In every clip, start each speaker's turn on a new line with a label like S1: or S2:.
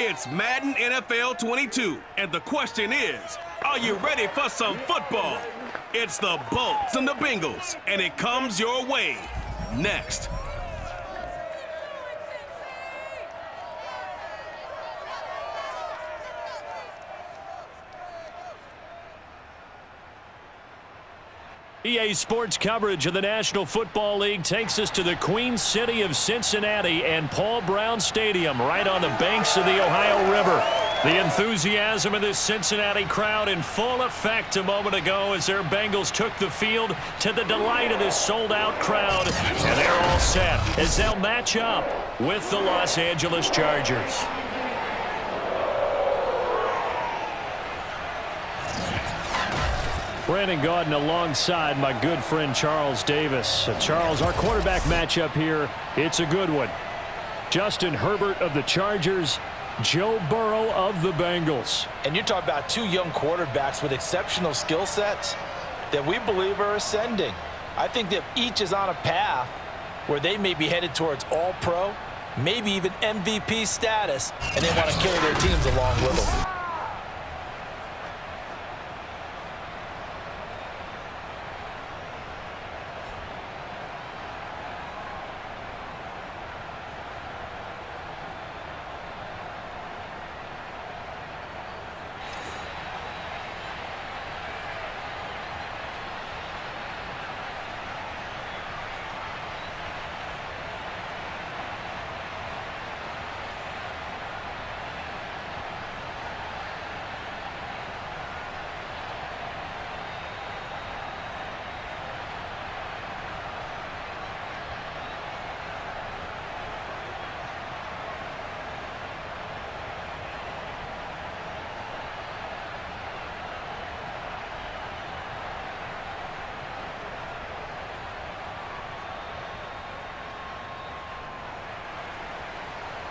S1: It's Madden NFL 22, and the question is, are you ready for some football? It's the Bolts and the Bengals, and it comes your way next.
S2: EA Sports coverage of the National Football League takes us to the Queen City of Cincinnati and Paul Brown Stadium right on the banks of the Ohio River. The enthusiasm of this Cincinnati crowd in full effect a moment ago as their Bengals took the field to the delight of this sold-out crowd. And they're all set as they'll match up with the Los Angeles Chargers. Brandon Gaudin alongside my good friend Charles Davis. Charles, our quarterback matchup here, it's a good one. Justin Herbert of the Chargers, Joe Burrow of the Bengals.
S3: And you're talking about two young quarterbacks with exceptional skill sets that we believe are ascending. I think that each is on a path where they may be headed towards all-pro, maybe even MVP status, and they want to carry their teams along with them.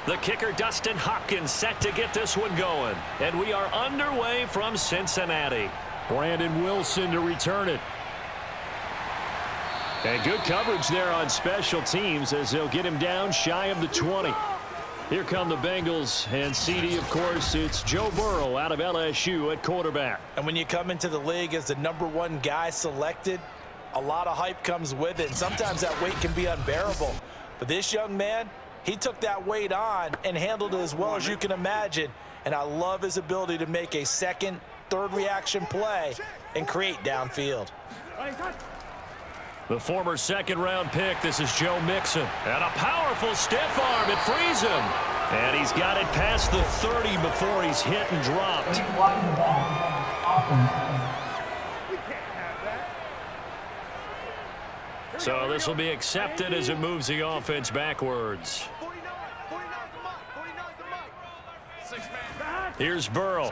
S2: The kicker, Dustin Hopkins, set to get this one going. And we are underway from Cincinnati. Brandon Wilson to return it. And good coverage there on special teams as they'll get him down shy of the 20. Here come the Bengals, and CD, of course, it's Joe Burrow out of LSU at quarterback.
S3: And when you come into the league as the #1 guy selected, a lot of hype comes with it. And sometimes that weight can be unbearable. But this young man, he took that weight on and handled it as well as you can imagine. And I love his ability to make a second, third reaction play and create downfield.
S2: The former second-round pick, this is Joe Mixon. And a powerful stiff arm, it frees him. And he's got it past the 30 before he's hit and dropped. So this will be accepted as it moves the offense backwards. Here's Burrow.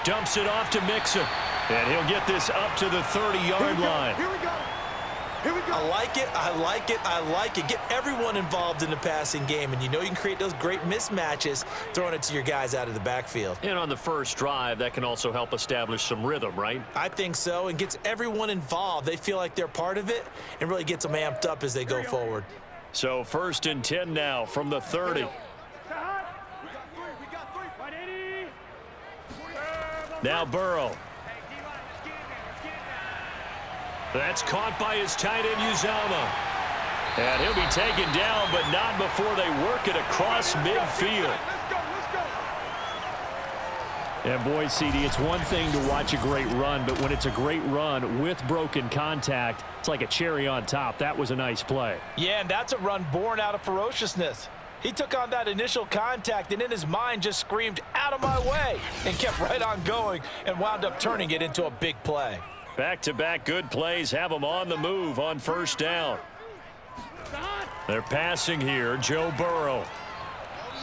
S2: Dumps it off to Mixon. And he'll get this up to the 30-yard line.
S3: Here we go. I like it. I like it. I like it. Get everyone involved in the passing game. And you know you can create those great mismatches throwing it to your guys out of the backfield.
S2: And on the first drive, that can also help establish some rhythm, right?
S3: I think so. And gets everyone involved. They feel like they're part of it and really gets them amped up as they go forward.
S2: So 1st and 10 now from the 30. Now Burrow. That's caught by his tight end, Uzama. And he'll be taken down, but not before they work it across midfield. And boy, CD, it's one thing to watch a great run, but when it's a great run with broken contact, it's like a cherry on top. That was a nice play.
S3: Yeah, and that's a run born out of ferociousness. He took on that initial contact and in his mind just screamed, "Out of my way," and kept right on going and wound up turning it into a big play.
S2: Back-to-back good plays have them on the move on first down. They're passing here, Joe Burrow.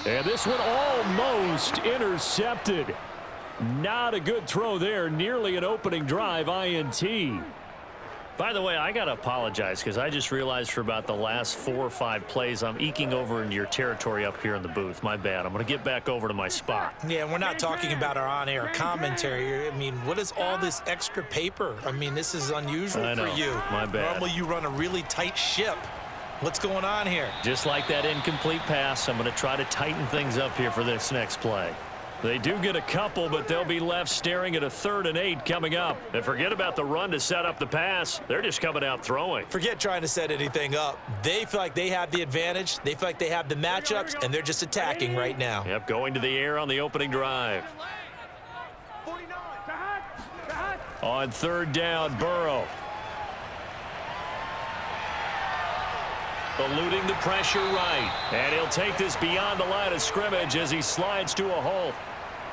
S2: And this one almost intercepted. Not a good throw there, nearly an opening drive INT. By the way, I got to apologize because I just realized for about the last 4 or 5 plays, I'm eking over into your territory up here in the booth. My bad. I'm going to get back over to my spot.
S3: Yeah, we're not talking about our on-air commentary. I mean, what is all this extra paper? I mean, this is unusual for you.
S2: My bad.
S3: Normally you run a really tight ship. What's going on here?
S2: Just like that incomplete pass, I'm going to try to tighten things up here for this next play. They do get a couple, but they'll be left staring at a 3rd and 8 coming up. And forget about the run to set up the pass. They're just coming out throwing.
S3: Forget trying to set anything up. They feel like they have the advantage. They feel like they have the matchups, and they're just attacking right now.
S2: Yep, going to the air on the opening drive. On 3rd down, Burrow. Eluding the pressure right. And he'll take this beyond the line of scrimmage as he slides to a halt.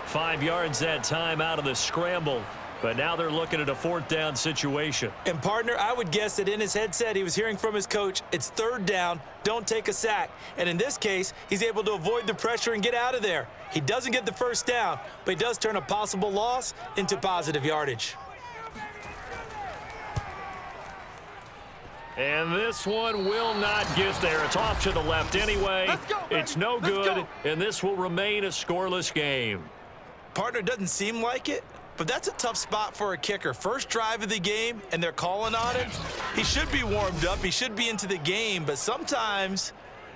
S2: 5 yards that time out of the scramble. But now they're looking at a 4th down situation.
S3: And, partner, I would guess that in his headset he was hearing from his coach, it's 3rd down, don't take a sack. And in this case, he's able to avoid the pressure and get out of there. He doesn't get the 1st down, but he does turn a possible loss into positive yardage.
S2: And this one will not get there. It's off to the left anyway. It's no good, and this will remain a scoreless game.
S3: Partner, doesn't seem like it, but that's a tough spot for a kicker. First drive of the game, and they're calling on him. He should be warmed up. He should be into the game, but sometimes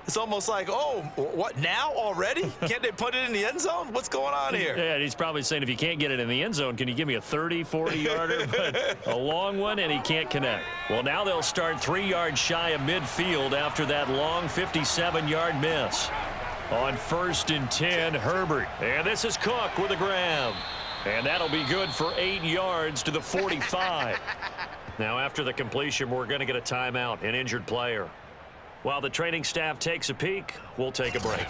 S3: it's almost like, oh, what, now already? Can't they put it in the end zone? What's going on here?
S2: Yeah, he's probably saying, if you can't get it in the end zone, can you give me a 30, 40-yarder? But a long one, and he can't connect. Well, now they'll start 3 yards shy of midfield after that long 57-yard miss. On 1st and 10, Herbert. And this is Cook with a grab. And that'll be good for 8 yards to the 45. Now, after the completion, we're going to get a timeout, an injured player. While the training staff takes a peek, we'll take a break.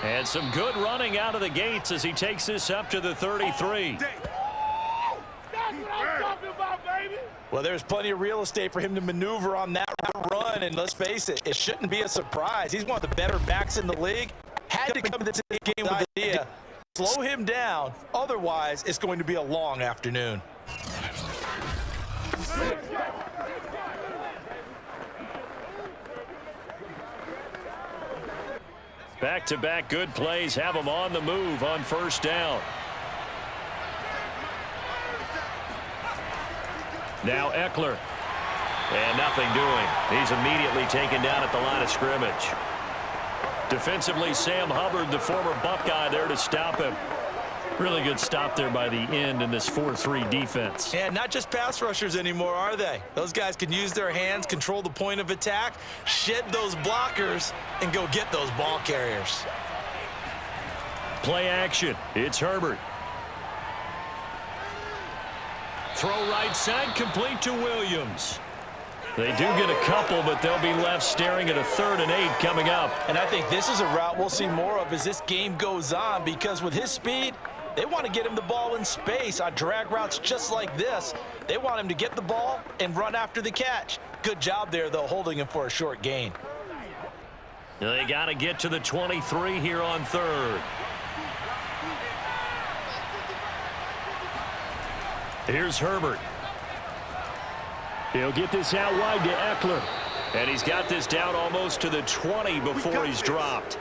S2: And some good running out of the gates as he takes this up to the 33.
S3: Well, there's plenty of real estate for him to maneuver on that run, and let's face it, it shouldn't be a surprise. He's one of the better backs in the league. Had to come to this game with the idea, slow him down, otherwise it's going to be a long afternoon.
S2: Back-to-back good plays have him on the move on 1st down. Now Eckler. And nothing doing. He's immediately taken down at the line of scrimmage. Defensively, Sam Hubbard, the former Buckeye, there to stop him. Really good stop there by the end in this 4-3 defense.
S3: Yeah, not just pass rushers anymore, are they? Those guys can use their hands, control the point of attack, shed those blockers, and go get those ball carriers.
S2: Play action. It's Herbert. Throw right side, complete to Williams. They do get a couple, but they'll be left staring at a 3rd and 8 coming up.
S3: And I think this is a route we'll see more of as this game goes on, because with his speed, they want to get him the ball in space on drag routes just like this. They want him to get the ball and run after the catch. Good job there, though, holding him for a short gain.
S2: They got to get to the 23 here on 3rd. Here's Herbert. He'll get this out wide to Eckler. And he's got this down almost to the 20 before he's dropped.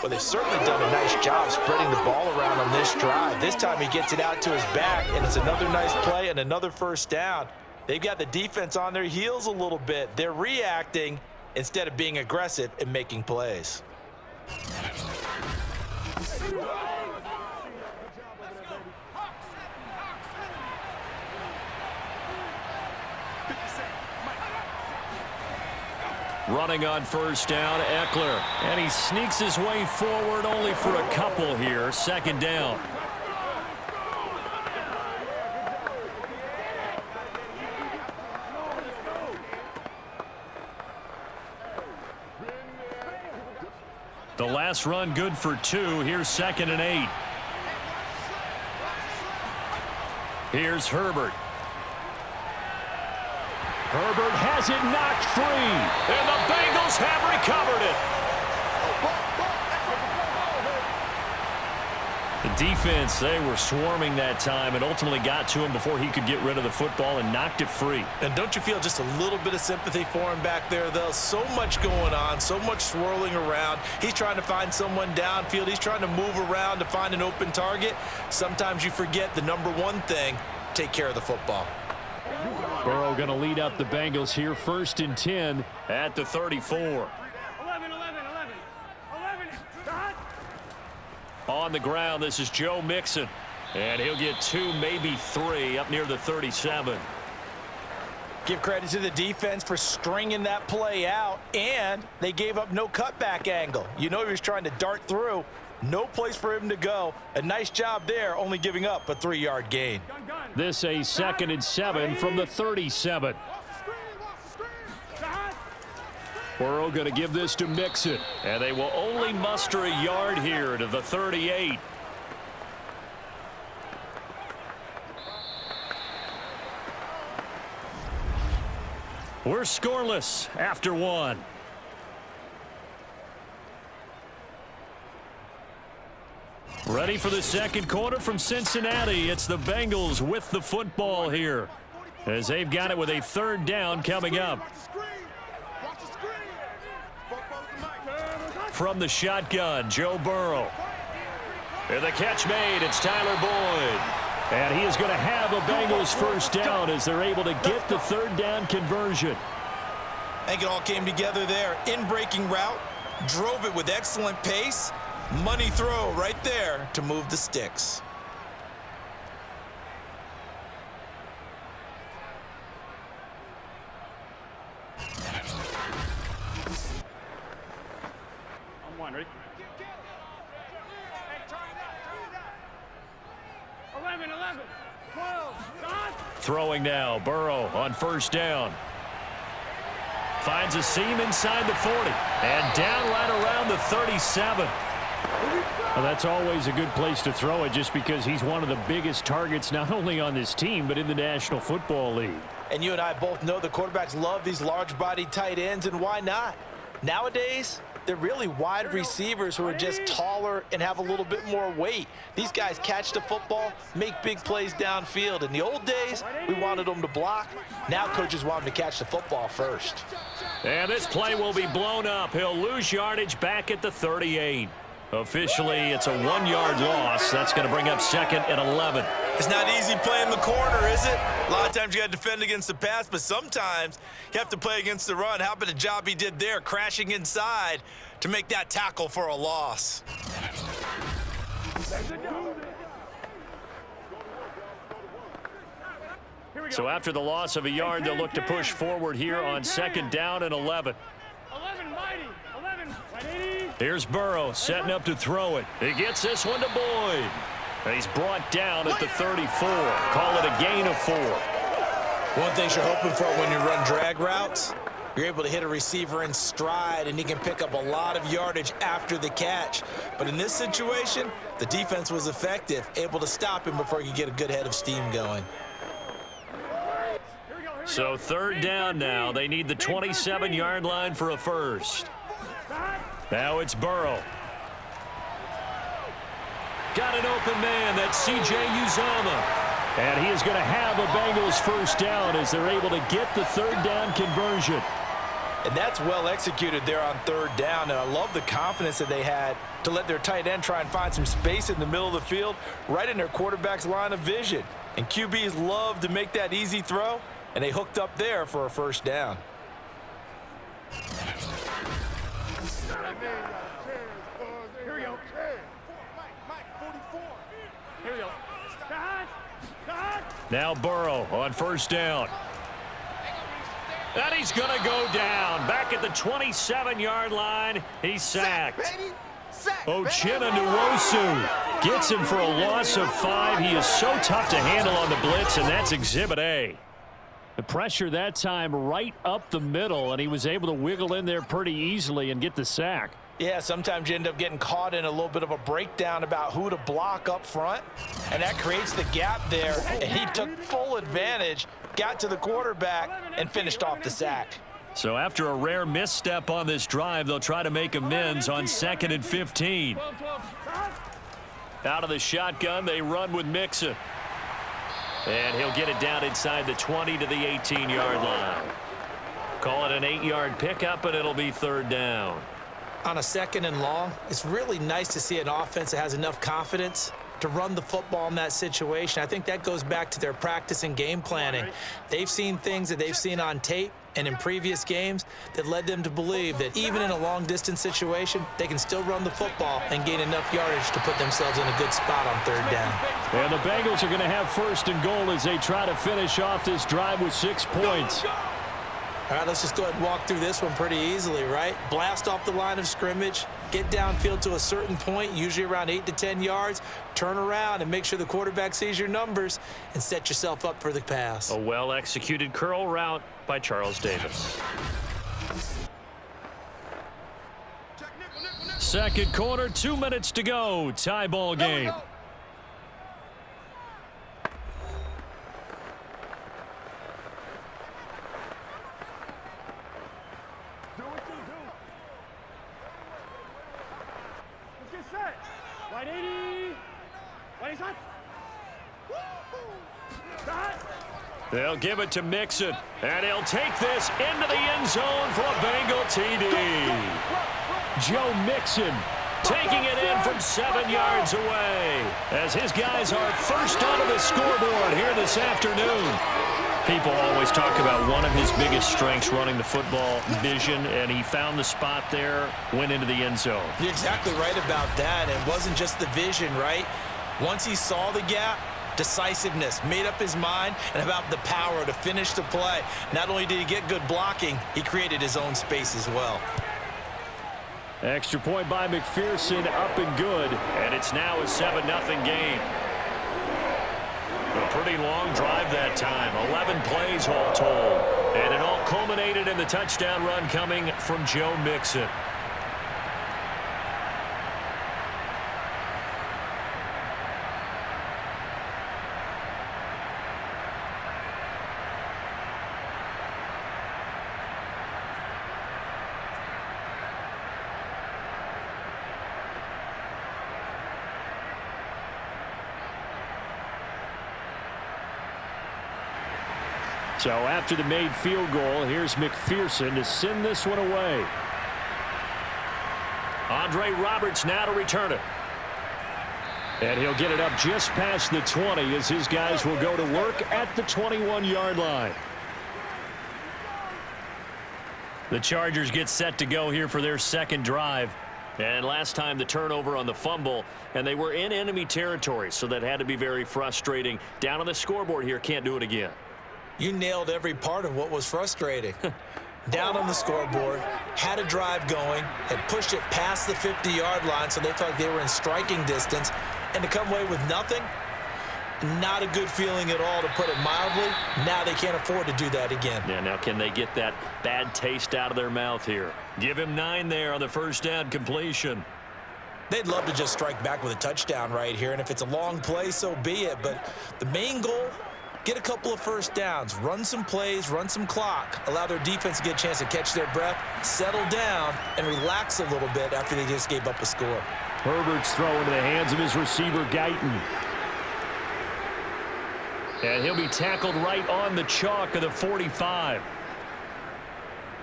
S3: Well, they've certainly done a nice job spreading the ball around on this drive. This time he gets it out to his back, and it's another nice play and another 1st down. They've got the defense on their heels a little bit. They're reacting instead of being aggressive and making plays.
S2: Running on 1st down, Eckler. And he sneaks his way forward only for a couple here. 2nd down. The last run good for 2. Here's 2nd and 8. Here's Herbert. Herbert has it knocked free. And the Bengals have recovered it. The defense, they were swarming that time and ultimately got to him before he could get rid of the football and knocked it free.
S3: And don't you feel just a little bit of sympathy for him back there, though? So much going on, so much swirling around. He's trying to find someone downfield. He's trying to move around to find an open target. Sometimes you forget the number one thing, take care of the football.
S2: Burrow going to lead up the Bengals here, 1st and 10 at the 34. On the ground, this is Joe Mixon. And he'll get 2, maybe 3 up near the 37.
S3: Give credit to the defense for stringing that play out, and they gave up no cutback angle. You know he was trying to dart through. No place for him to go. A nice job there, only giving up a 3-yard gain.
S2: This a 2nd and 7 from the 37. Burrow going to give this to Mixon, and they will only muster a yard here to the 38. We're scoreless after 1. Ready for the second quarter from Cincinnati. It's the Bengals with the football here, as they've got it with a 3rd down coming up. From the shotgun, Joe Burrow. And the catch made, it's Tyler Boyd. And he is going to have a Bengals 1st down as they're able to get the 3rd down conversion.
S3: I think it all came together there. In-breaking route, drove it with excellent pace. Money throw right there to move the sticks.
S4: I'm one, ready? 11, 12,
S2: Throwing now, Burrow on 1st down. Finds a seam inside the 40. And down right around the 37. Well, that's always a good place to throw it just because he's one of the biggest targets not only on this team but in the National Football League.
S3: And you and I both know the quarterbacks love these large-bodied tight ends, and why not? Nowadays, they're really wide receivers who are just taller and have a little bit more weight. These guys catch the football, make big plays downfield. In the old days, we wanted them to block. Now coaches want them to catch the football first.
S2: And this play will be blown up. He'll lose yardage back at the 38. Officially, it's a 1-yard loss. That's going to bring up 2nd and 11.
S3: It's not easy playing the corner, is it? A lot of times you got to defend against the pass, but sometimes you have to play against the run. How about the job he did there, crashing inside to make that tackle for a loss?
S2: So after the loss of a yard, they'll look to push forward here on 2nd down and 11.
S4: 11, mighty. 11, 180.
S2: Here's Burrow setting up to throw it. He gets this one to Boyd. And he's brought down at the 34. Call it a gain of 4.
S3: One thing you're hoping for when you run drag routes, you're able to hit a receiver in stride, and he can pick up a lot of yardage after the catch. But in this situation, the defense was effective, able to stop him before he could get a good head of steam going.
S2: So 3rd down now. They need the 27-yard line for a first. Now it's Burrow. Got an open man. That's C.J. Uzomah. And he is going to have a Bengals 1st down as they're able to get the 3rd down conversion.
S3: And that's well executed there on 3rd down. And I love the confidence that they had to let their tight end try and find some space in the middle of the field, right in their quarterback's line of vision. And QBs love to make that easy throw, and they hooked up there for a 1st down.
S4: Here we go. Here we go.
S2: Now Burrow on 1st down. And he's going to go down. Back at the 27-yard line. He's sacked. Uchenna Nwosu gets him for a loss of 5. He is so tough to handle on the blitz, and that's Exhibit A. The pressure that time right up the middle, and he was able to wiggle in there pretty easily and get the sack.
S3: Yeah, sometimes you end up getting caught in a little bit of a breakdown about who to block up front, and that creates the gap there. And he took full advantage, got to the quarterback, and finished off the sack.
S2: So after a rare misstep on this drive, they'll try to make amends on 2nd and 15. Out of the shotgun, they run with Mixon. And he'll get it down inside the 20 to the 18-yard line. Call it an 8-yard pickup, and it'll be 3rd down.
S3: On a 2nd and long, it's really nice to see an offense that has enough confidence to run the football in that situation. I think that goes back to their practice and game planning. They've seen things that they've seen on tape and in previous games that led them to believe that even in a long-distance situation, they can still run the football and gain enough yardage to put themselves in a good spot on 3rd down.
S2: And the Bengals are going to have 1st and goal as they try to finish off this drive with 6 points.
S3: All right, let's just go ahead and walk through this one pretty easily, right? Blast off the line of scrimmage, get downfield to a certain point, usually around 8 to 10 yards, turn around and make sure the quarterback sees your numbers and set yourself up for the pass.
S2: A well-executed curl route by Charles Davis. 2nd quarter, 2 minutes to go. Tie ball game.
S4: Right 80. Right side.
S2: They'll give it to Mixon, and he'll take this into the end zone for a Bengal TD. Joe Mixon taking it in from 7 yards away as his guys are first onto the scoreboard here this afternoon. People always talk about one of his biggest strengths running the football, vision, and he found the spot there, went into the end zone.
S3: You're exactly right about that. It wasn't just the vision, right? Once he saw the gap, decisiveness, made up his mind, and about the power to finish the play. Not only did he get good blocking, he created his own space as well.
S2: Extra point by McPherson, up and good, and it's now a 7-0 game. A pretty long drive that time, 11 plays all told. And it all culminated in the touchdown run coming from Joe Mixon. So after the made field goal, here's McPherson to send this one away. Andre Roberts now to return it. And he'll get it up just past the 20 as his guys will go to work at the 21-yard line. The Chargers get set to go here for their 2nd drive. And last time the turnover on the fumble, and they were in enemy territory, so that had to be very frustrating. Down on the scoreboard here, can't do it again.
S3: You nailed every part of what was frustrating. Down on the scoreboard, had a drive going, had pushed it past the 50-yard line so they felt like they were in striking distance, and to come away with nothing, not a good feeling at all, to put it mildly. Now they can't afford to do that again.
S2: Yeah, now can they get that bad taste out of their mouth here? Give him 9 there on the 1st down completion.
S3: They'd love to just strike back with a touchdown right here, and if it's a long play, so be it. But the main goal, get a couple of 1st downs, run some plays, run some clock, allow their defense to get a chance to catch their breath, settle down, and relax a little bit after they just gave up a score.
S2: Herbert's throw into the hands of his receiver, Guyton. And he'll be tackled right on the chalk of the 45.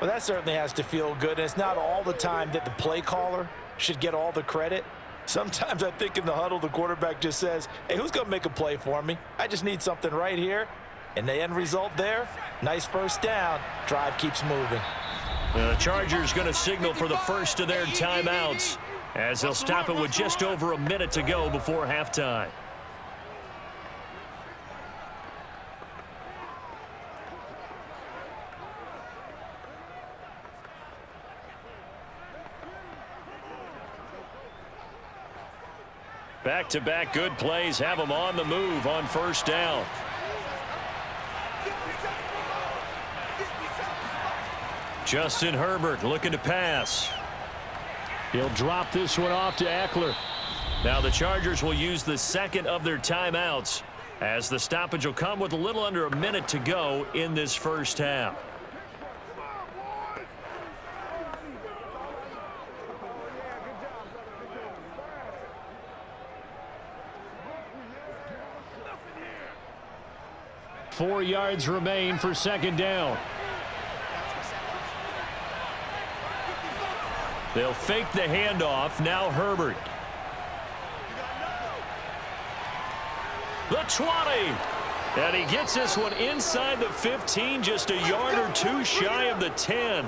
S3: Well, that certainly has to feel good, and it's not all the time that the play caller should get all the credit. Sometimes I think in the huddle, the quarterback just says, hey, who's going to make a play for me? I just need something right here. And the end result there, nice 1st down. Drive keeps moving.
S2: The Chargers going to signal for the first of their timeouts as they'll stop it with just over a minute to go before halftime. Back-to-back good plays have them on the move on 1st down. Justin Herbert looking to pass. He'll drop this one off to Eckler. Now the Chargers will use the second of their timeouts as the stoppage will come with a little under a minute to go in this first half. Four yards remain for second down. They'll fake the handoff. Now Herbert. The 20. And he gets this one inside the 15, just a yard or two shy of the 10.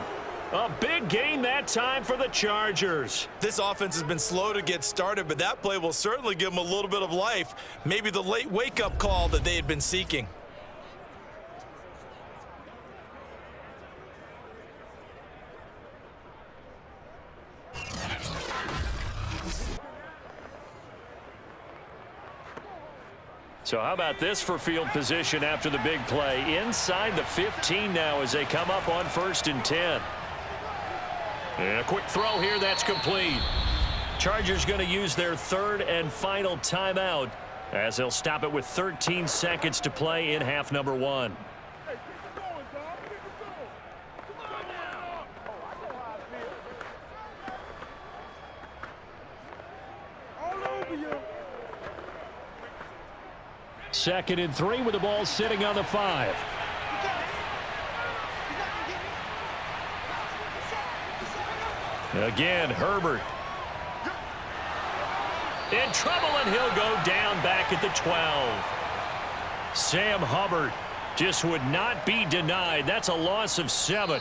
S2: A big gain that time for the Chargers.
S3: This offense has been slow to get started, but that play will certainly give them a little bit of life. Maybe the late wake-up call that they had been seeking.
S2: So how about this for field position after the big play? Inside the 15 now as they come up on 1st and 10. And a quick throw here, that's complete. Chargers going to use their third and final timeout as they'll stop it with 13 seconds to play in half number 1. Second and 3 with the ball sitting on the 5. Again, Herbert. In trouble, and he'll go down back at the 12. Sam Hubbard just would not be denied. That's a loss of 7.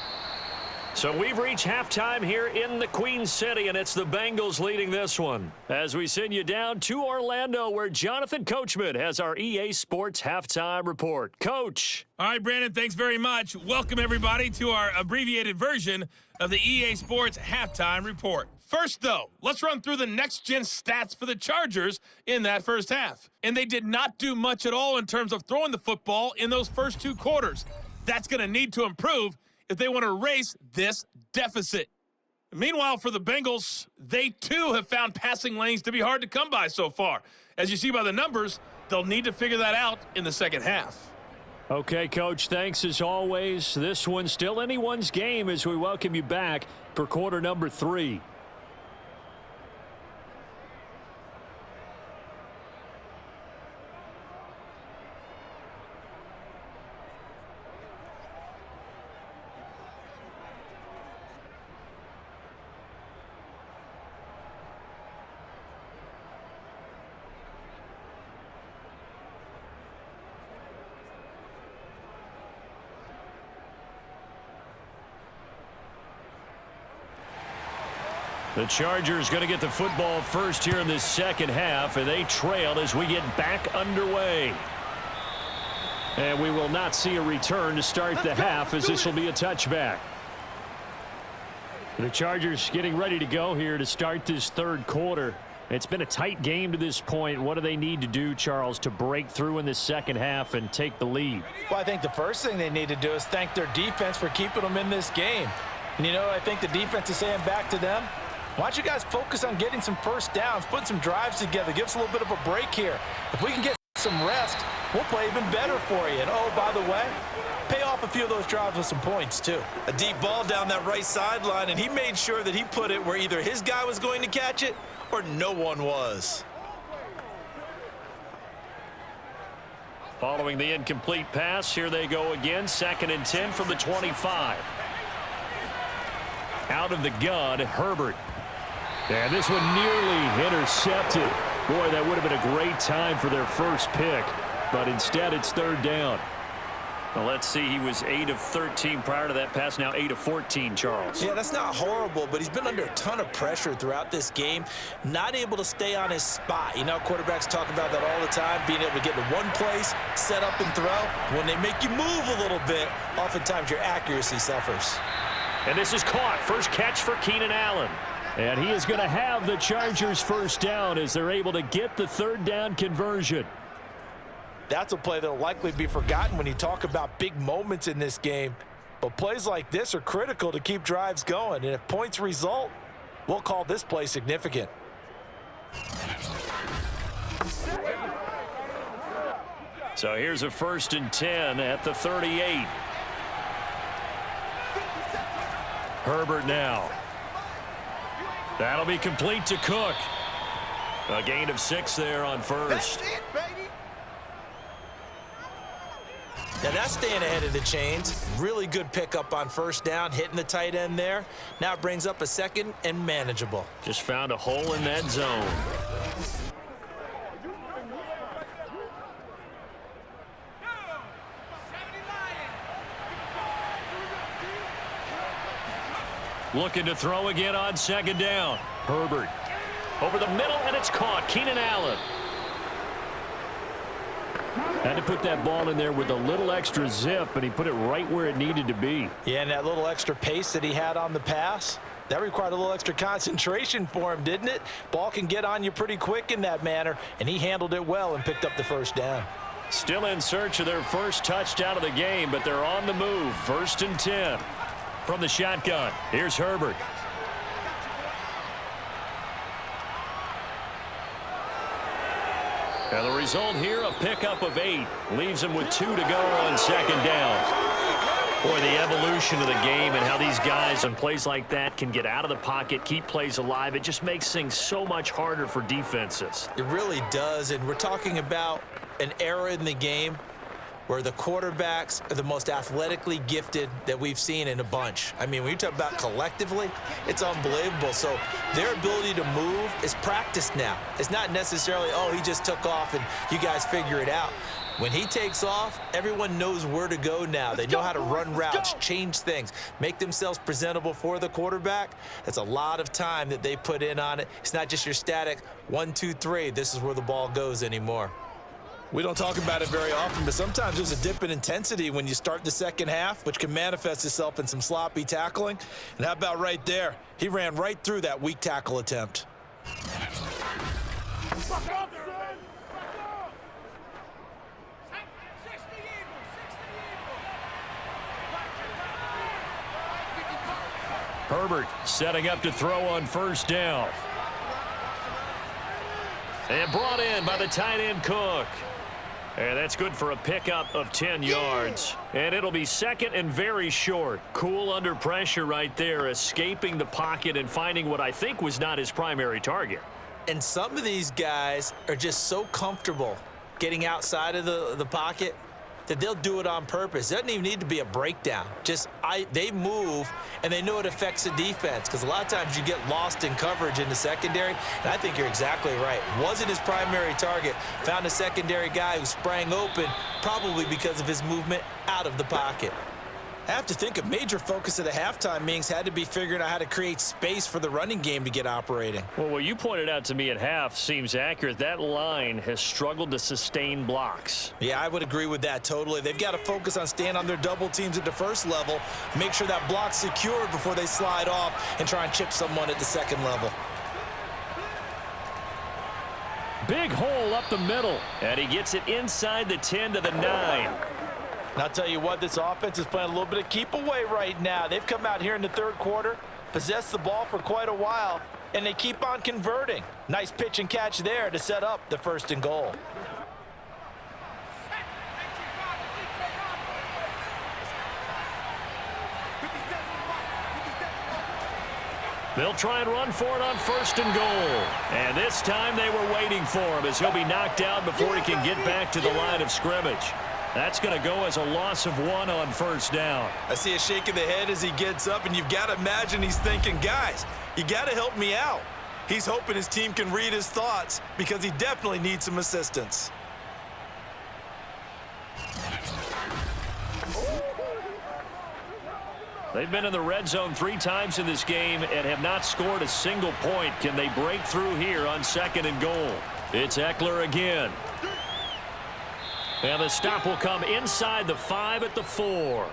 S2: So we've reached halftime here in the Queen City, and it's the Bengals leading this one. As we send you down to Orlando, where Jonathan Coachman has our EA Sports Halftime Report. Coach.
S5: All right, Brandon, thanks very much. Welcome, everybody, to our abbreviated version of the EA Sports Halftime Report. First, though, let's run through the next-gen stats for the Chargers in that first half. And they did not do much at all in terms of throwing the football in those first 2 quarters. That's going to need to improve if they want to erase this deficit. Meanwhile, for the Bengals, they too have found passing lanes to be hard to come by so far. As you see by the numbers, they'll need to figure that out in the second half.
S2: Okay, Coach, thanks as always. This one's still anyone's game as we welcome you back for quarter number 3. The Chargers going to get the football first here in this second half, and they trail as we get back underway. And we will not see a return to start the half, as this will be a touchback. The Chargers getting ready to go here to start this third quarter. It's been a tight game to this point. What do they need to do, Charles, to break through in the second half and take the lead?
S3: Well, I think the first thing they need to do is thank their defense for keeping them in this game. And, you know, I think the defense is saying back to them, why don't you guys focus on getting some first downs, put some drives together, give us a little bit of a break here. If we can get some rest, we'll play even better for you. And, oh, by the way, pay off a few of those drives with some points, too. A deep ball down that right sideline, and he made sure that he put it where either his guy was going to catch it or no one was.
S2: Following the incomplete pass, here they go again. 2nd and 10 from the 25. Out of the gun, Herbert. And this one nearly intercepted. Boy, that would have been a great time for their first pick. But instead, it's third down. Well, let's see. He was 8 of 13 prior to that pass. Now 8 of 14, Charles.
S3: Yeah, that's not horrible, but he's been under a ton of pressure throughout this game. Not able to stay on his spot. You know, quarterbacks talk about that all the time, being able to get to one place, set up and throw. When they make you move a little bit, oftentimes your accuracy suffers.
S2: And this is caught. First catch for Keenan Allen. And he is going to have the Chargers first down as they're able to get the third down conversion.
S3: That's a play that will likely be forgotten when you talk about big moments in this game. But plays like this are critical to keep drives going. And if points result, We'll call this play significant.
S2: So here's a 1st and 10 at the 38. Herbert now. That'll be complete to Cook. A gain of 6 there on first.
S3: Now that's staying ahead of the chains. Really good pickup on first down, hitting the tight end there. Now it brings up a 2nd and manageable.
S2: Just found a hole in that zone. Looking to throw again on 2nd down. Herbert over the middle, and it's caught. Keenan Allen. Had to put that ball in there with a little extra zip, and he put it right where it needed to be.
S3: Yeah, and that little extra pace that he had on the pass, that required a little extra concentration for him, didn't it? Ball can get on you pretty quick in that manner, and he handled it well and picked up the first down.
S2: Still in search of their first touchdown of the game, but they're on the move. 1st and 10 from the shotgun. Here's Herbert. And the result here, a pickup of 8. Leaves him with 2 to go on 2nd down. Boy, the evolution of the game and how these guys on plays like that can get out of the pocket, keep plays alive, it just makes things so much harder for defenses.
S3: It really does, and we're talking about an era in the game where the quarterbacks are the most athletically gifted that we've seen in a bunch. I mean, when you talk about collectively, it's unbelievable. So their ability to move is practiced now. It's not necessarily, oh, he just took off and you guys figure it out. When he takes off, everyone knows where to go now. They know how to run routes, change things, make themselves presentable for the quarterback. That's a lot of time that they put in on it. It's not just your static 1, 2, 3, this is where the ball goes anymore. We don't talk about it very often, but sometimes there's a dip in intensity when you start the second half, which can manifest itself in some sloppy tackling. And how about right there? He ran right through that weak tackle attempt.
S2: Herbert setting up to throw on 1st down. And brought in by the tight end Cook. And that's good for a pickup of 10 yards. And it'll be 2nd and very short. Cool under pressure right there, escaping the pocket and finding what I think was not his primary target.
S3: And some of these guys are just so comfortable getting outside of the pocket that they'll do it on purpose. It doesn't even need to be a breakdown. They move, and they know it affects the defense, because a lot of times you get lost in coverage in the secondary, and I think you're exactly right. Wasn't his primary target. Found a secondary guy who sprang open, probably because of his movement out of the pocket. I have to think a major focus of the halftime meetings had to be figuring out how to create space for the running game to get operating.
S2: Well, what you pointed out to me at half seems accurate. That line has struggled to sustain blocks.
S3: Yeah, I would agree with that totally. They've got to focus on staying on their double teams at the first level, make sure that block's secured before they slide off and try and chip someone at the second level.
S2: Big hole up the middle, and he gets it inside the 10 to the 9.
S3: And I'll tell you what, this offense is playing a little bit of keep away right now. They've come out here in the 3rd quarter, possessed the ball for quite a while, and they keep on converting. Nice pitch and catch there to set up the 1st and goal.
S2: They'll try and run for it on 1st and goal. And this time they were waiting for him, as he'll be knocked down before he can get back to the line of scrimmage. That's going to go as a loss of 1 on 1st down.
S3: I see a shake of the head as he gets up, and you've got to imagine he's thinking, guys, you got to help me out. He's hoping his team can read his thoughts, because he definitely needs some assistance.
S2: They've been in the red zone 3 times in this game and have not scored a single point. Can they break through here on 2nd and goal? It's Eckler again. And the stop will come inside the 5 at the 4.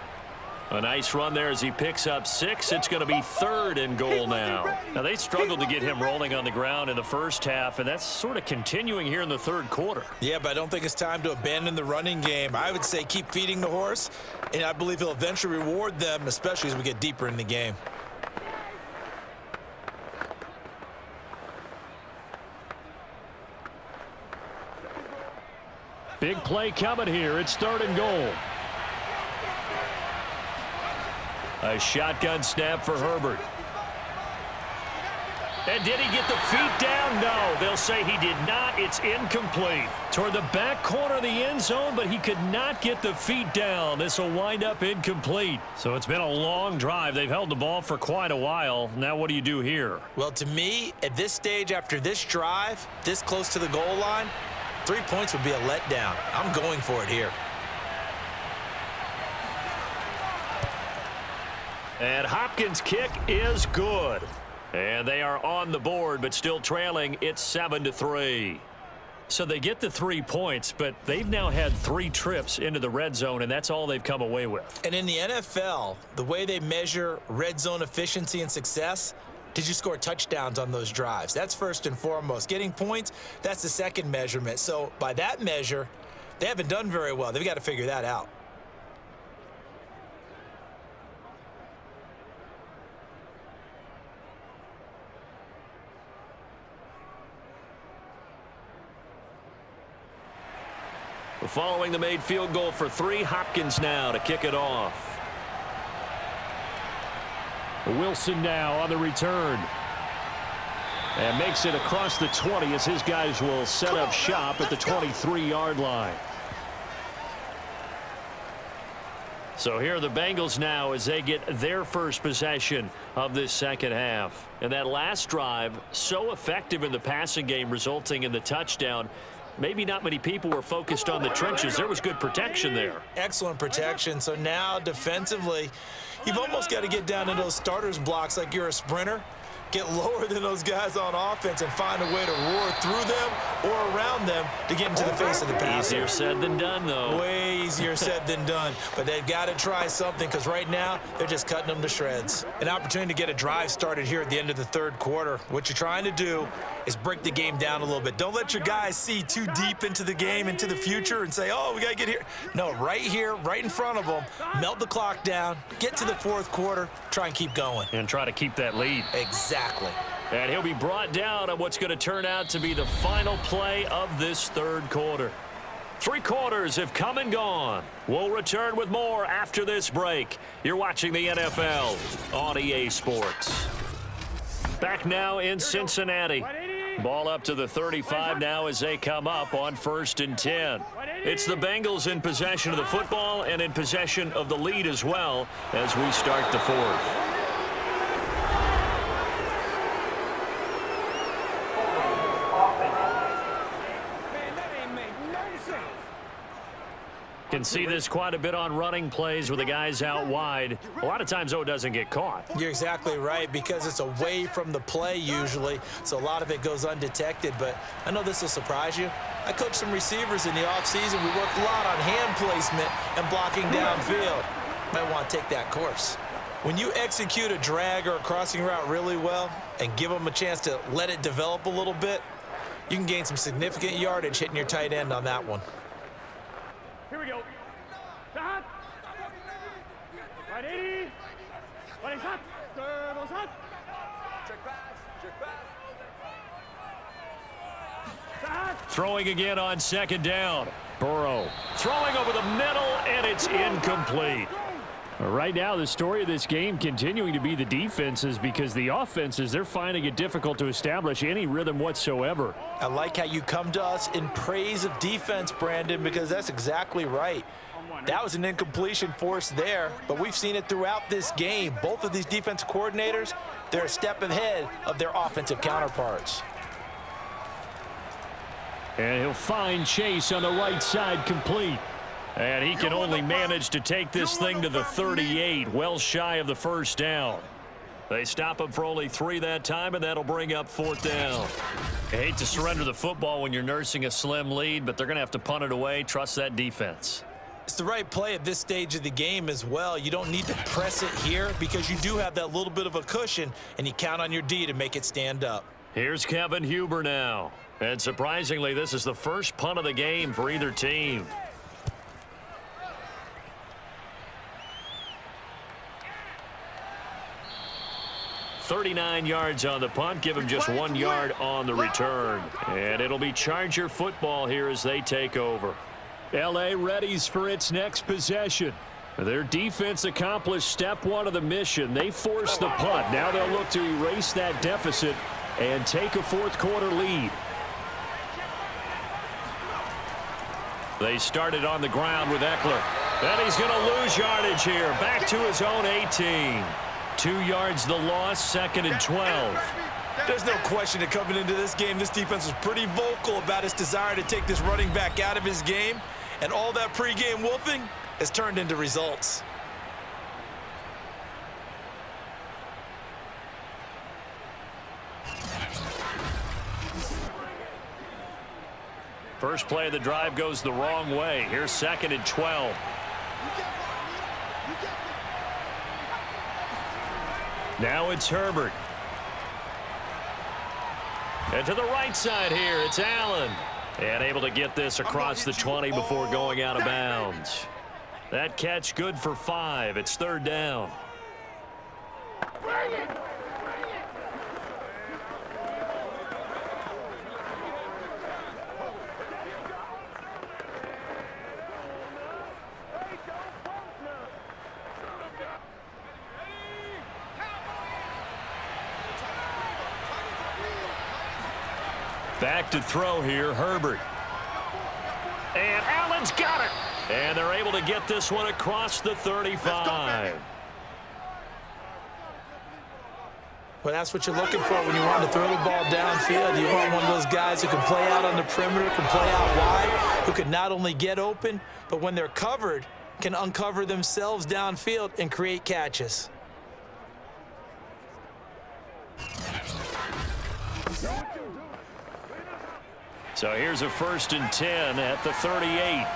S2: A nice run there as he picks up 6. It's going to be 3rd and goal now. Now, they struggled to get him rolling on the ground in the first half, and that's sort of continuing here in the 3rd quarter.
S3: Yeah, but I don't think it's time to abandon the running game. I would say keep feeding the horse, and I believe he'll eventually reward them, especially as we get deeper in the game.
S2: Big play coming here. It's 3rd and goal. A shotgun snap for Herbert. And did he get the feet down? No, they'll say he did not. It's incomplete. Toward the back corner of the end zone, but he could not get the feet down. This will wind up incomplete. So it's been a long drive. They've held the ball for quite a while. Now what do you do here?
S3: Well, to me, at this stage after this drive, this close to the goal line, 3 points would be a letdown. I'm going for it here.
S2: And Hopkins' kick is good. And they are on the board, but still trailing. It's 7-3. So they get the 3 points, but they've now had 3 trips into the red zone, and that's all they've come away with.
S3: And in the NFL, the way they measure red zone efficiency and success, did you score touchdowns on those drives? That's first and foremost. Getting points, that's the second measurement. So by that measure, they haven't done very well. They've got to figure that out.
S2: Following the made field goal for 3, Hopkins now to kick it off. Wilson now on the return. And makes it across the 20 as his guys will set up shop at the 23-yard line. So here are the Bengals now as they get their first possession of this second half. And that last drive, so effective in the passing game, resulting in the touchdown. Maybe not many people were focused on the trenches. There was good protection there.
S3: Excellent protection. So now defensively, you've almost got to get down to those starters blocks like you're a sprinter. Get lower than those guys on offense and find a way to roar through them or around them to get into the face of the passer.
S2: Easier said than done, though.
S3: Way easier said than done. But they've got to try something because right now they're just cutting them to shreds. An opportunity to get a drive started here at the end of the third quarter. What you're trying to do is break the game down a little bit. Don't let your guys see too deep into the game, into the future, and say, oh, we got to get here. No, right here, right in front of them, melt the clock down, get to the fourth quarter, try and keep going.
S2: And try to keep that lead.
S3: Exactly.
S2: And he'll be brought down on what's going to turn out to be the final play of this third quarter. 3 quarters have come and gone. We'll return with more after this break. You're watching the NFL on EA Sports. Back now in Cincinnati. Ball up to the 35 now as they come up on 1st and 10. It's the Bengals in possession of the football and in possession of the lead as well as we start the fourth. Can see this quite a bit on running plays with the guys out wide. A lot of times, though, it doesn't get caught.
S3: You're exactly right because it's away from the play usually, so a lot of it goes undetected. But I know this will surprise you. I coached some receivers in the offseason. We worked a lot on hand placement and blocking downfield. Might want to take that course. When you execute a drag or a crossing route really well and give them a chance to let it develop a little bit, you can gain some significant yardage hitting your tight end on that one.
S4: Here we go. Hot. Right 80. Right hot. Goes hot. Check pass.
S2: Throwing again on 2nd down. Burrow throwing over the middle, and it's incomplete. Right now, the story of this game continuing to be the defenses because the offenses, they're finding it difficult to establish any rhythm whatsoever.
S3: I like how you come to us in praise of defense, Brandon, because that's exactly right. That was an incompletion forced there, but we've seen it throughout this game. Both of these defensive coordinators, they're a step ahead of their offensive counterparts.
S2: And he'll find Chase on the right side complete. And he can only manage to take this thing to the 38, well shy of the first down. They stop him for only 3 that time, and that'll bring up 4th down. I hate to surrender the football when you're nursing a slim lead, but they're going to have to punt it away. Trust that defense.
S3: It's the right play at this stage of the game as well. You don't need to press it here because you do have that little bit of a cushion, and you count on your D to make it stand up.
S2: Here's Kevin Huber now. And surprisingly, this is the first punt of the game for either team. .39 yards on the punt, give him just 1 yard on the return. And it'll be Charger football here as they take over. L.A. readies for its next possession. Their defense accomplished step one of the mission. They forced the punt. Now they'll look to erase that deficit and take a fourth-quarter lead. They started on the ground with Eckler. And he's going to lose yardage here. Back to his own 18. 2 yards the loss, 2nd and 12.
S3: There's no question that coming into this game, this defense was pretty vocal about its desire to take this running back out of his game. And all that pregame wolfing has turned into results.
S2: First play of the drive goes the wrong way. Here's 2nd and 12. Now it's Herbert. And to the right side here, it's Allen. And able to get this across the 20 before going out of bounds. That catch good for 5. It's 3rd down. Back to throw here, Herbert. And Allen's got it. And they're able to get this one across the 35.
S3: Well, that's what you're looking for when you want to throw the ball downfield. You want one of those guys who can play out on the perimeter, can play out wide, who can not only get open, but when they're covered, can uncover themselves downfield and create catches.
S2: So here's a 1st and 10 at the 38.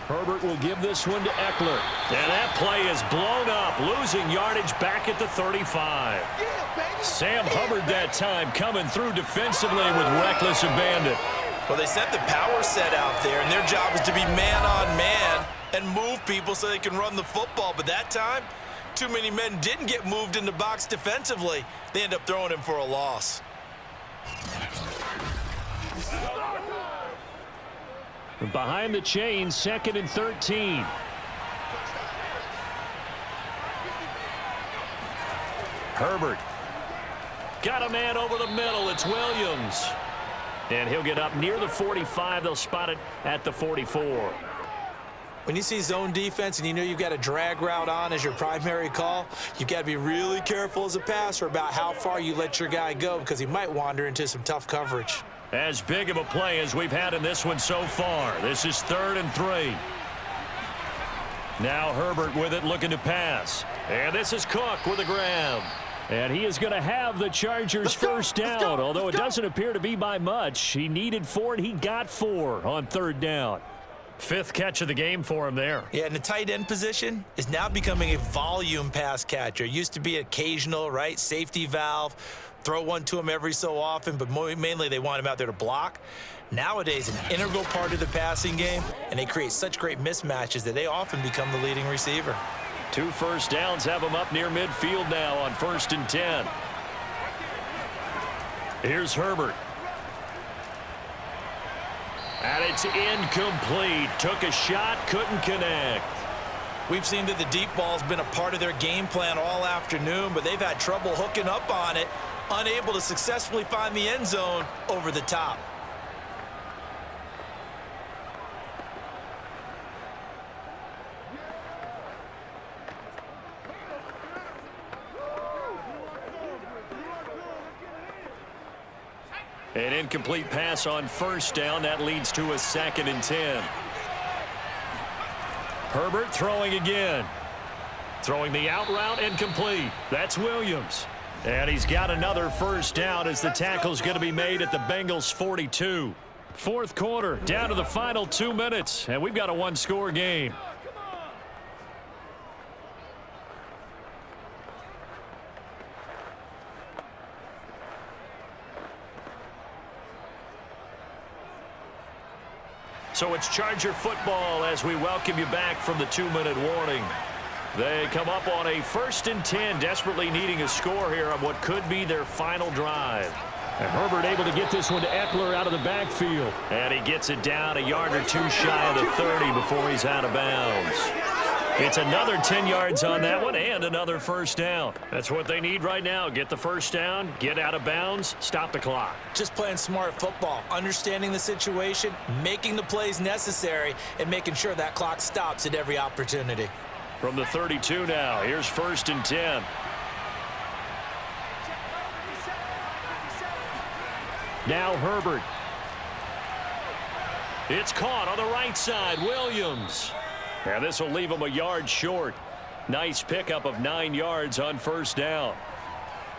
S2: Herbert will give this one to Eckler. And that play is blown up, losing yardage back at the 35. Sam Hubbard that time coming through defensively with reckless abandon.
S3: Well, they sent the power set out there, and their job is to be man-on-man and move people so they can run the football. But that time, too many men didn't get moved in the box defensively. They end up throwing him for a loss.
S2: Behind the chains, 2nd and 13. Herbert. Got a man over the middle. It's Williams. And he'll get up near the 45. They'll spot it at the 44.
S3: When you see zone defense and you know you've got a drag route on as your primary call, you've got to be really careful as a passer about how far you let your guy go because he might wander into some tough coverage.
S2: As big of a play as we've had in this one so far. This is 3rd and 3. Now Herbert with it, looking to pass. And this is Cook with a grab. And he is going to have the Chargers first down, although it doesn't appear to be by much. He needed 4, and he got 4 on 3rd down. 5th catch of the game for him there.
S3: Yeah, and the tight end position is now becoming a volume pass catcher. It used to be occasional, right? Safety valve. Throw one to him every so often, but mainly they want him out there to block. Nowadays, an integral part of the passing game, and they create such great mismatches that they often become the leading receiver.
S2: 2 first downs have him up near midfield now on 1st and 10. Here's Herbert. And it's incomplete. Took a shot, couldn't connect.
S3: We've seen that the deep ball's been a part of their game plan all afternoon, but they've had trouble hooking up on it, unable to successfully find the end zone over the top.
S2: An incomplete pass on 1st down. That leads to a 2nd and 10. Herbert throwing again. Throwing the out route incomplete. That's Williams. And he's got another 1st down as the tackle's going to be made at the Bengals 42. 4th quarter, down to the final 2 minutes, and we've got a 1-score game. So it's Charger football as we welcome you back from the 2-minute warning. They come up on a 1st and 10, desperately needing a score here on what could be their final drive. And Herbert able to get this one to Eckler out of the backfield. And he gets it down a yard or two shy of the 30 before he's out of bounds. It's another 10 yards on that one and another first down. That's what they need right now. Get the first down, get out of bounds, stop the clock.
S3: Just playing smart football, understanding the situation, making the plays necessary, and making sure that clock stops at every opportunity.
S2: From the 32 now, here's 1st and 10. Now Herbert. It's caught on the right side, Williams. And this will leave him a yard short. Nice pickup of 9 yards on first down.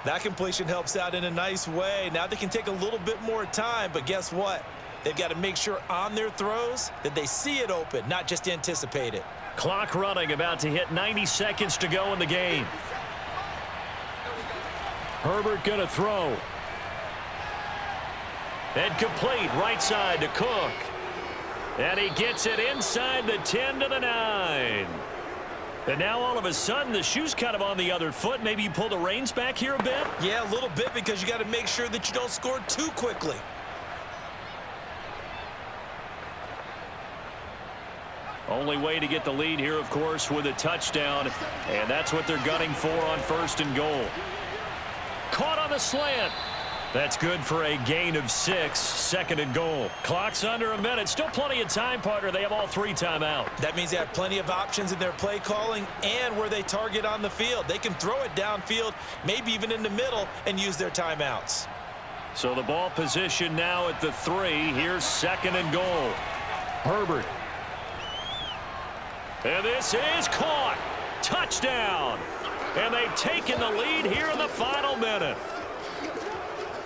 S3: That completion helps out in a nice way. Now they can take a little bit more time, but guess what? They've got to make sure on their throws that they see it open, not just anticipate it.
S2: Clock running, about to hit 90 seconds to go in the game. Herbert gonna throw. And complete, right side to Cook. And he gets it inside the 10 to the 9. And now all of a sudden the shoe's kind of on the other foot. Maybe you pull the reins back here a bit?
S3: Yeah, a little bit, because you got to make sure that you don't score too quickly.
S2: Only way to get the lead here, of course, with a touchdown. And that's what they're gunning for on 1st and goal. Caught on the slant. That's good for a gain of 6, 2nd and goal. Clock's under a minute. Still plenty of time, partner. They have all 3 timeout.
S3: That means they have plenty of options in their play calling and where they target on the field. They can throw it downfield, maybe even in the middle, and use their timeouts.
S2: So the ball position now at the 3. Here's 2nd and goal. Herbert. And this is caught. Touchdown. And they've taken the lead here in the final minute.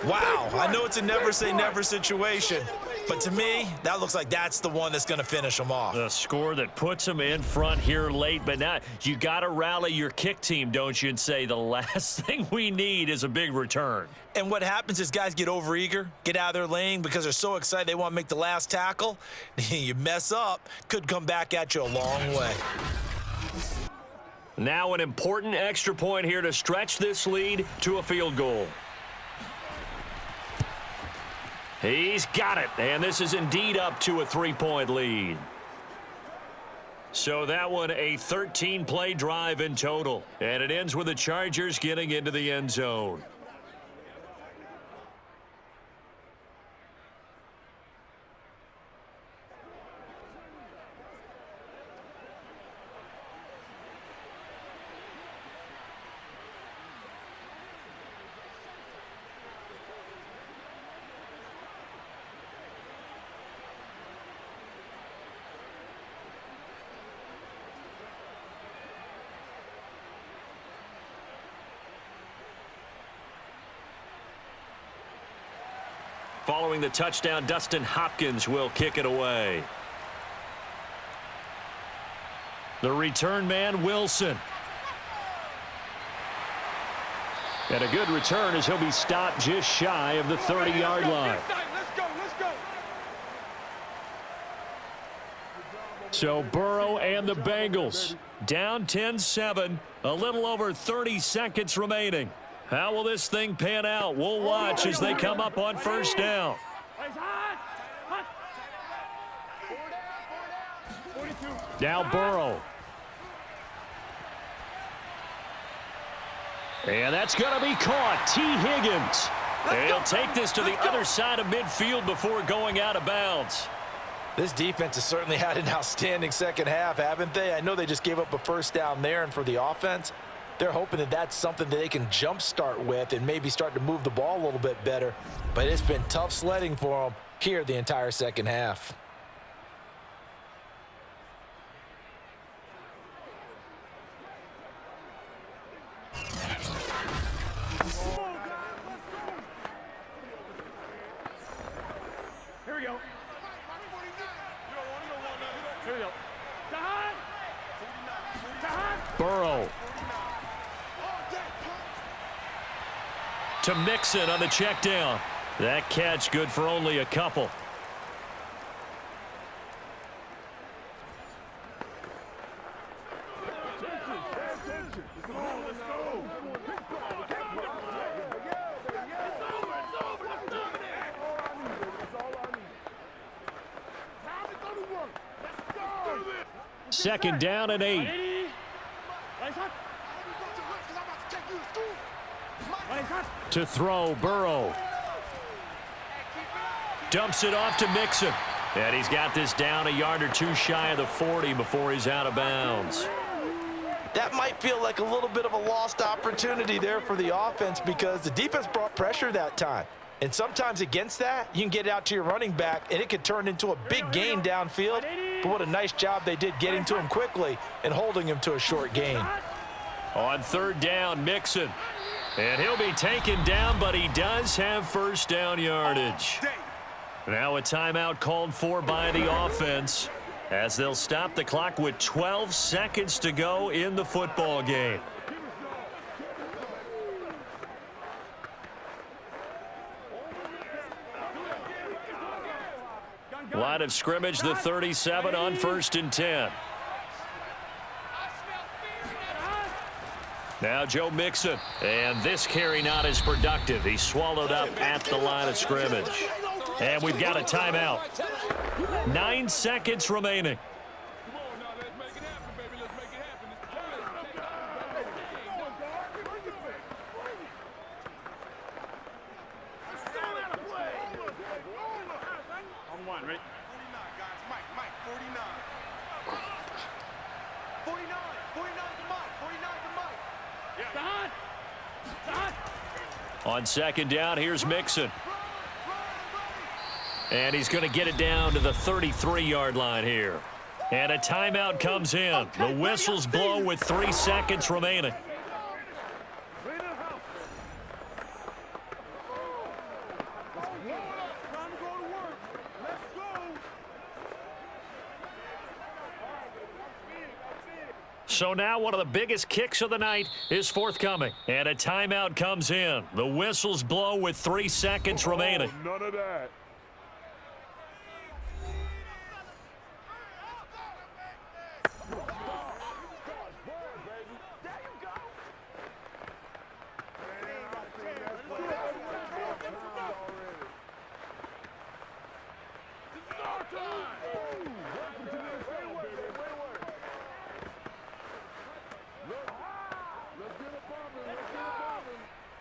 S3: Wow, I know it's a never-say-never situation, but to me, that looks like that's the one that's going to finish them off.
S2: The score that puts them in front here late, but now you got to rally your kick team, don't you, and say the last thing we need is a big return.
S3: And what happens is guys get overeager, get out of their lane because they're so excited they want to make the last tackle. You mess up, could come back at you a long way.
S2: Now an important extra point here to stretch this lead to a field goal. He's got it, and this is indeed up to a 3-point lead. So that one a 13-play drive in total, and it ends with the Chargers getting into the end zone. Following the touchdown, Dustin Hopkins will kick it away. The return man, Wilson. And a good return as he'll be stopped just shy of the 30-yard line. So Burrow and the Bengals down 10-7, a little over 30 seconds remaining. How will this thing pan out? We'll watch as they come up on first down. Now Burrow. And that's going to be caught. T. Higgins. And he'll take this to the other side of midfield before going out of bounds.
S3: This defense has certainly had an outstanding second half, haven't they? I know they just gave up a first down there, and for the offense, they're hoping that that's something that they can jumpstart with and maybe start to move the ball a little bit better. But it's been tough sledding for them here the entire second half.
S4: Here we go. Here we go.
S2: Burrow. To Mixon on the check down. That catch good for only a couple. second down and 8. To throw, Burrow. Dumps it off to Mixon. And he's got this down a yard or two shy of the 40 before he's out of bounds.
S3: That might feel like a little bit of a lost opportunity there for the offense because the defense brought pressure that time. And sometimes against that, you can get it out to your running back, and it could turn into a big gain downfield. But what a nice job they did getting to him quickly and holding him to a short gain.
S2: On third down, Mixon. And he'll be taken down, but he does have first down yardage. Now a timeout called for by the offense as they'll stop the clock with 12 seconds to go in the football game. Line of scrimmage, the 37 on 1st and 10. Now Joe Mixon, and this carry not as productive. He's swallowed up at the line of scrimmage. And we've got a timeout. 9 seconds remaining.
S4: On one, right?
S6: 49, guys. Mike, 49. 49 to Mike. 49 to Mike.
S4: Start.
S2: On second down, here's Mixon. And he's going to get it down to the 33-yard line here. And a timeout comes in. The whistles blow with 3 seconds remaining. So now one of the biggest kicks of the night is forthcoming. And a timeout comes in. The whistles blow with 3 seconds remaining.
S7: None of that.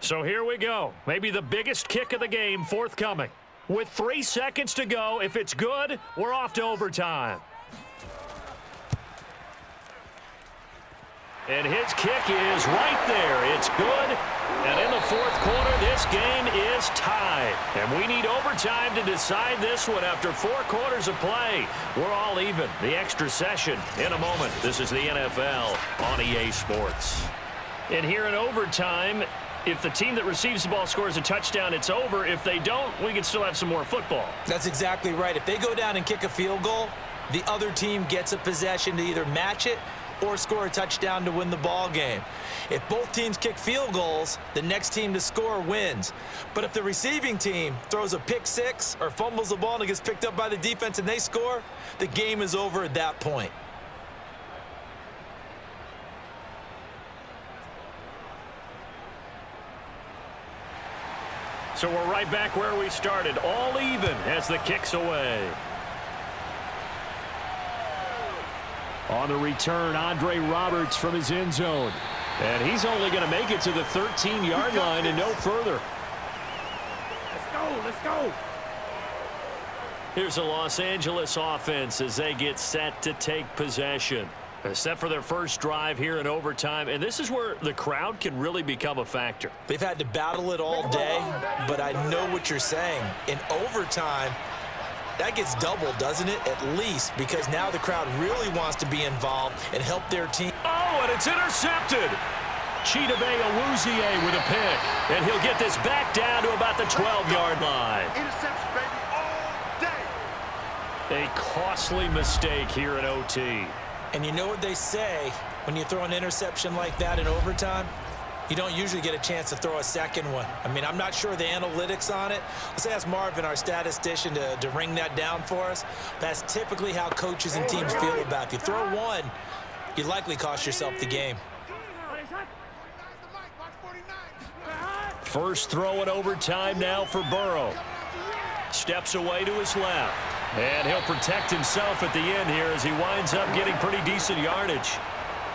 S2: So here we go. Maybe the biggest kick of the game forthcoming. With 3 seconds to go, if it's good, we're off to overtime. And his kick is right there. It's good. And in the fourth quarter, this game is tied. And we need overtime to decide this one after 4 quarters of play. We're all even. The extra session in a moment. This is the NFL on EA Sports. And here in overtime, if the team that receives the ball scores a touchdown, it's over. If they don't, we can still have some more football.
S3: That's exactly right. If they go down and kick a field goal, the other team gets a possession to either match it or score a touchdown to win the ball game. If both teams kick field goals, the next team to score wins. But if the receiving team throws a pick six or fumbles the ball and it gets picked up by the defense and they score, the game is over at that point.
S2: So we're right back where we started, all even as the kick's away. On the return, Andre Roberts from his end zone. And he's only going to make it to the 13-yard line and no further.
S4: Let's go.
S2: Here's the Los Angeles offense as they get set to take possession. Set for their first drive here in overtime, and this is where the crowd can really become a factor.
S3: They've had to battle it all day, but I know what you're saying. In overtime, that gets doubled, doesn't it? At least, because now the crowd really wants to be involved and help their team.
S2: Oh, and it's intercepted. Chidobe Awuzie with a pick, and he'll get this back down to about the 12-yard line.
S6: Interception, baby, all day.
S2: A costly mistake here in OT.
S3: And you know what they say, when you throw an interception like that in overtime, you don't usually get a chance to throw a second one. I mean, I'm not sure the analytics on it. Let's ask Marvin, our statistician, to ring that down for us. That's typically how coaches and teams feel about it. If you throw one, you likely cost yourself the game.
S2: First throw in overtime now for Burrow. Steps away to his left. And he'll protect himself at the end here as he winds up getting pretty decent yardage.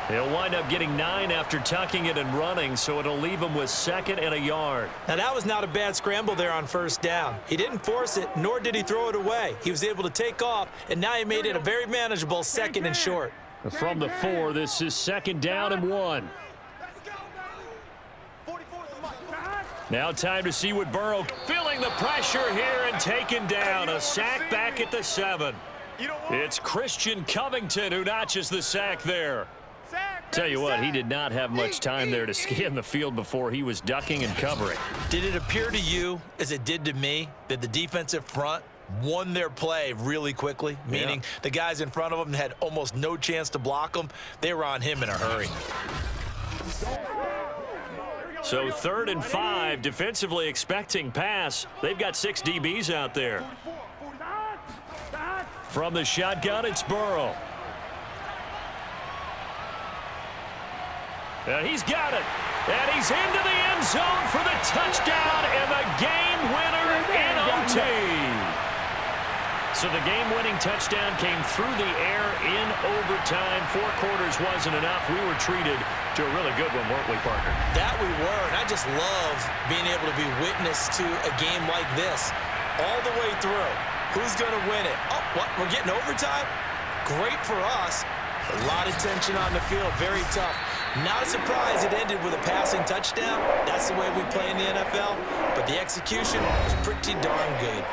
S2: He'll wind up getting 9 after tucking it and running, so it'll leave him with 2nd and a yard.
S3: Now, that was not a bad scramble there on first down. He didn't force it, nor did he throw it away. He was able to take off, and now he made it a very manageable 2nd and short.
S2: From the 4, this is 2nd down and 1. Now time to see what Burrow, feeling the pressure here and taken down. A sack back at the 7. It's Christian Covington who notches the sack there. Tell you what, he did not have much time there to scan the field before he was ducking and covering.
S3: Did it appear to you, as it did to me, that the defensive front won their play really quickly? Meaning the guys in front of them had almost no chance to block them. They were on him in a hurry.
S2: So 3rd and 5, defensively expecting pass. They've got 6 DBs out there. From the shotgun, it's Burrow. And he's got it. And he's into the end zone for the touchdown and the game winner in OT. So the game-winning touchdown came through the air in overtime. 4 quarters wasn't enough. We were treated to a really good one, weren't we, partner?
S3: That we were, and I just love being able to be witness to a game like this all the way through. Who's going to win it? Oh, what? We're getting overtime? Great for us. A lot of tension on the field. Very tough. Not a surprise it ended with a passing touchdown. That's the way we play in the NFL. But the execution was pretty darn good.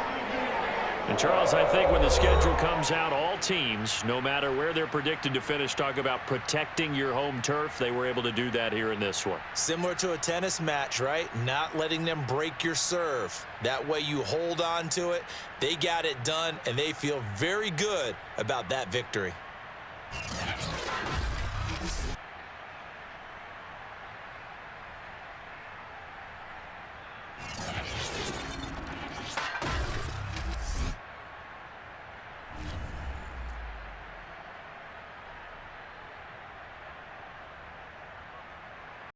S2: And, Charles, I think when the schedule comes out, all teams, no matter where they're predicted to finish, talk about protecting your home turf. They were able to do that here in this one.
S3: Similar to a tennis match, right? Not letting them break your serve. That way you hold on to it. They got it done, and they feel very good about that victory.